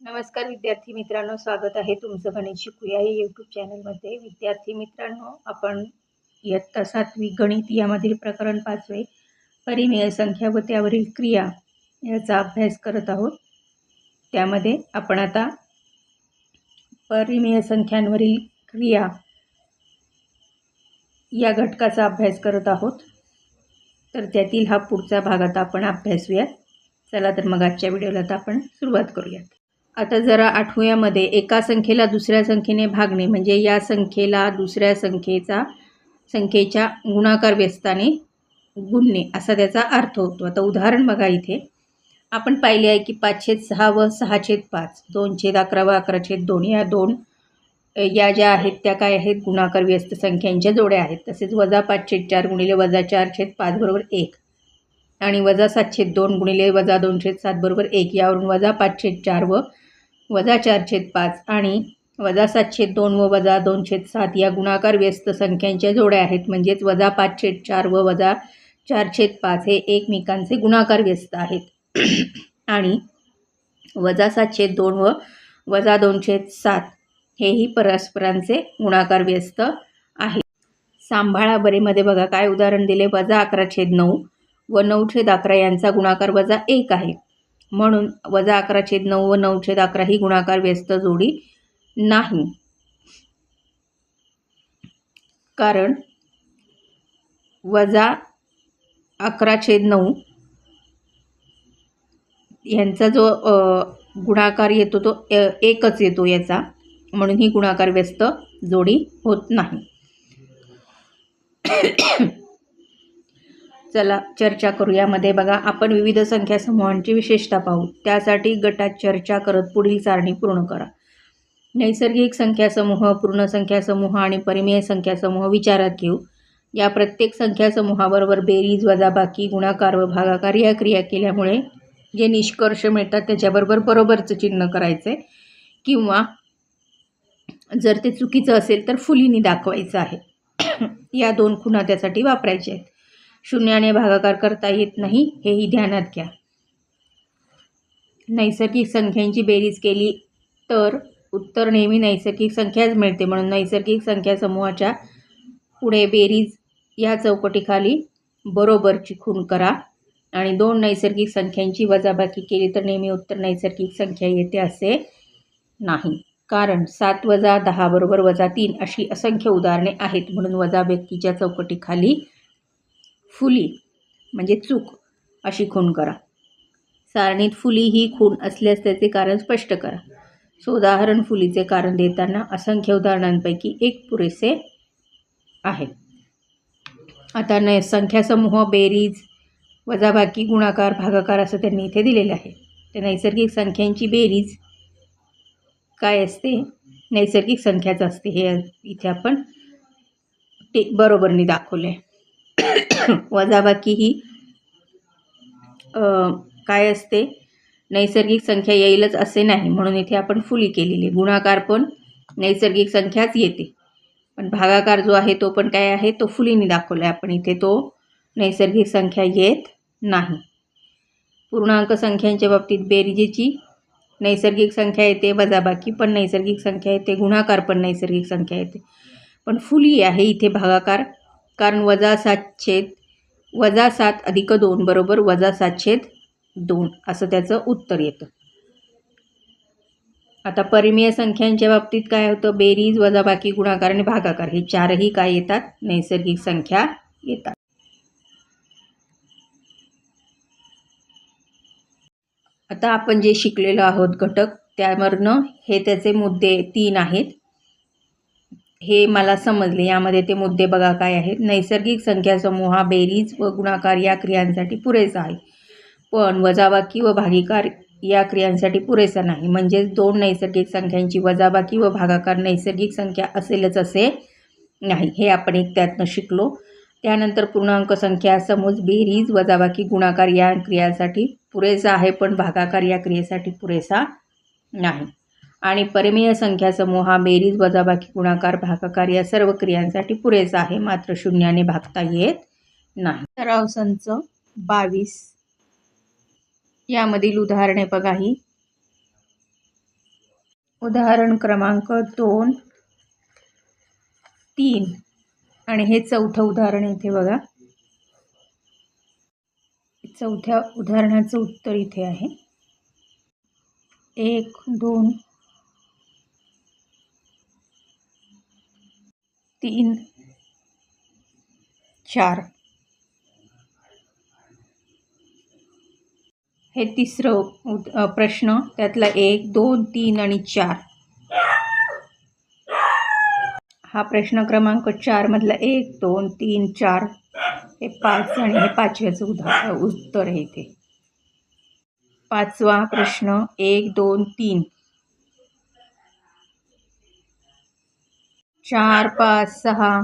नमस्कार विद्यार्थी मित्रांनो, स्वागत आहे तुमचं गणित शिकूया या यूट्यूब चॅनलमध्ये. विद्यार्थी मित्रांनो, आपण इयत्ता 7वी गणित यामधील प्रकरण 5वे परिमेय संख्या व त्यावरील क्रिया याचा अभ्यास करत आहोत. त्यामध्ये आपण आता परिमेय संख्यांवरील क्रिया या घटकाचा अभ्यास करत आहोत. तर त्यातील हा पुढचा भाग आता आपण अभ्यासूया. चला तर मग आजच्या व्हिडिओला आता आपण सुरुवात करूयात. आता जरा आठवूयामध्ये एका संख्येला दुसऱ्या संख्येने भागणे म्हणजे या संख्येला दुसऱ्या संख्येच्या गुणाकार व्यस्ताने गुणणे असा त्याचा अर्थ होतो. आता उदाहरण बघा, इथे आपण पाहिले आहे की 5/6 व 6/5, 2/11 व 11/2 या दोन या ज्या आहेत त्या काय आहेत, गुणाकार व्यस्त संख्यांच्या जोड्या आहेत. तसेच -5/4 गुणिले -4/5 बरोबर 1 आणि -7/2 गुणिले -2/7 बरोबर 1 यावरून -5/4 व -4/5 आणि -7/2 व -2/7 या गुणाकार व्यस्त संख्यांच्या जोड्या आहेत. म्हणजेच -5/4 व -4/5 हे एकमेकांचे गुणाकार व्यस्त आहेत आणि -7/2 व -2/7 हेही परस्परांचे गुणाकार व्यस्त आहेत. सांभाळा बरेमध्ये बघा काय उदाहरण दिले, -11/9 व 9/11 यांचा गुणाकार -1 आहे. म्हणून -11/9 व 9/11 ही गुणाकार व्यस्त जोडी नाही. कारण -11/9 यांचा जो गुणाकार येतो तो एकच येतो याचा, म्हणून ही गुणाकार व्यस्त जोडी होत नाही. चला चर्चा करू. यामध्ये बघा, आपण विविध संख्या समूहांची विशेषता पाहू. त्यासाठी गटात चर्चा करत पुढील सारणी पूर्ण करा. नैसर्गिक संख्या समूह, पूर्ण संख्या समूह आणि परिमेय संख्या समूह विचारात घेऊ. या प्रत्येक संख्या समूहाबरोबर बेरीज, वजाबाकी, गुणाकार व भागाकार या क्रिया केल्यामुळे जे निष्कर्ष मिळतात त्याच्याबरोबर बरोबरचं चिन्ह करायचे, किंवा जर ते चुकीचं असेल तर फुलीने दाखवायचं आहे. या दोन खुणा त्यासाठी वापरायच्या आहेत. शून्याने भागाकार करता येत नाही, हेही ध्यानात घ्या. नैसर्गिक संख्यांची बेरीज केली तर उत्तर नेहमी नैसर्गिक संख्याच मिळते. म्हणून नैसर्गिक संख्या समूहाच्या पुढे बेरीज या चौकटीखाली बरोबरची खूण करा आणि दोन नैसर्गिक संख्यांची वजाबाकी केली तर नेहमी उत्तर नैसर्गिक संख्या येते असे नाही. कारण 7 + 10 बरोबर -3 अशी असंख्य उदाहरणे आहेत. म्हणून वजाबाकीच्या चौकटीखाली फुली म्हणजे चूक अशी खूण करा. सारणीत फुली ही खूण असल्यास त्याचे कारण स्पष्ट करा. उदाहरण फुलीचे कारण देताना असंख्य उदाहरणांपैकी एक पुरेसे आहे. आता संख्या समूह, बेरीज, वजाबाकी, गुणाकार, भागाकार असं त्यांनी इथे दिलेलं आहे. तर नैसर्गिक संख्यांची बेरीज काय असते, नैसर्गिक संख्याच असते. हे इथे आपण बरोबरनी दाखवले. वजाबाकी ही काय असते, नैसर्गिक संख्या येईलच असे नाही, म्हणून इथे आपण फुली केलेली. गुणाकार पण नैसर्गिक संख्याच येते, पण भागाकार जो आहे तो पण काय आहे, तो फुलीने दाखवला आहे आपण इथे, तो नैसर्गिक संख्या येत नाही. पूर्णांक संख्यांच्या बाबतीत बेरीजेची नैसर्गिक संख्या येते, वजाबाकी पण नैसर्गिक संख्या येते, गुणाकार पण नैसर्गिक संख्या येते, पण फुली आहे इथे भागाकार. कारण -7 अधिक 2 बरोबर -7/2 असं त्याचं उत्तर येतं. आता परिमेय संख्यांच्या बाबतीत काय होतं, बेरीज, वजाबाकी, गुणाकार आणि भागाकार हे चारही काय येतात, नैसर्गिक संख्या येतात. आता आपण जे शिकलेलो आहोत घटक, त्यावरनं हे त्याचे मुद्दे 3 आहेत, हे मला समजले. यामध्ये ते मुद्दे बघा काय आहेत. नैसर्गिक संख्या समूह हा बेरीज व गुणाकार या क्रियांसाठी पुरेसा आहे, पण वजाबाकी व भागाकार या क्रियांसाठी पुरेसा नाही. म्हणजेच दोन नैसर्गिक संख्यांची वजाबाकी व भागाकार नैसर्गिक संख्या असेलच असे नाही, हे आपण एक त्यातनं शिकलो. त्यानंतर पूर्णांक संख्या समूह बेरीज, वजाबाकी, गुणाकार या क्रियांसाठी पुरेसा आहे, पण भागाकार या क्रियेसाठी पुरेसा नाही. आणि परिमेय संख्या समूह हा बेरीज, वजाबाकी, गुणाकार, भागाकार या सर्व क्रियांसाठी पुरेसा आहे, मात्र शून्याने भागता येत नाही. सराव संच 22 यामधील उदाहरणे बघा. ही उदाहरण क्रमांक 2, 3 आणि हे चौथं उदाहरण इथे बघा. चौथ्या उदाहरणाचं उत्तर इथे आहे. 1, 2, 3, 4. हे तिसरं प्रश्न, त्यातला 1, 2, 3 आणि 4. हा प्रश्न क्रमांक 4 मधला 1, 2, 3, 4 हे 5 आणि हे 5व्याचं उत्तर आहे इथे. 5वा प्रश्न 1, 2, 3, 4, 5, 6,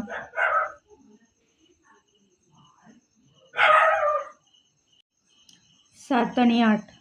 7 आणि 8.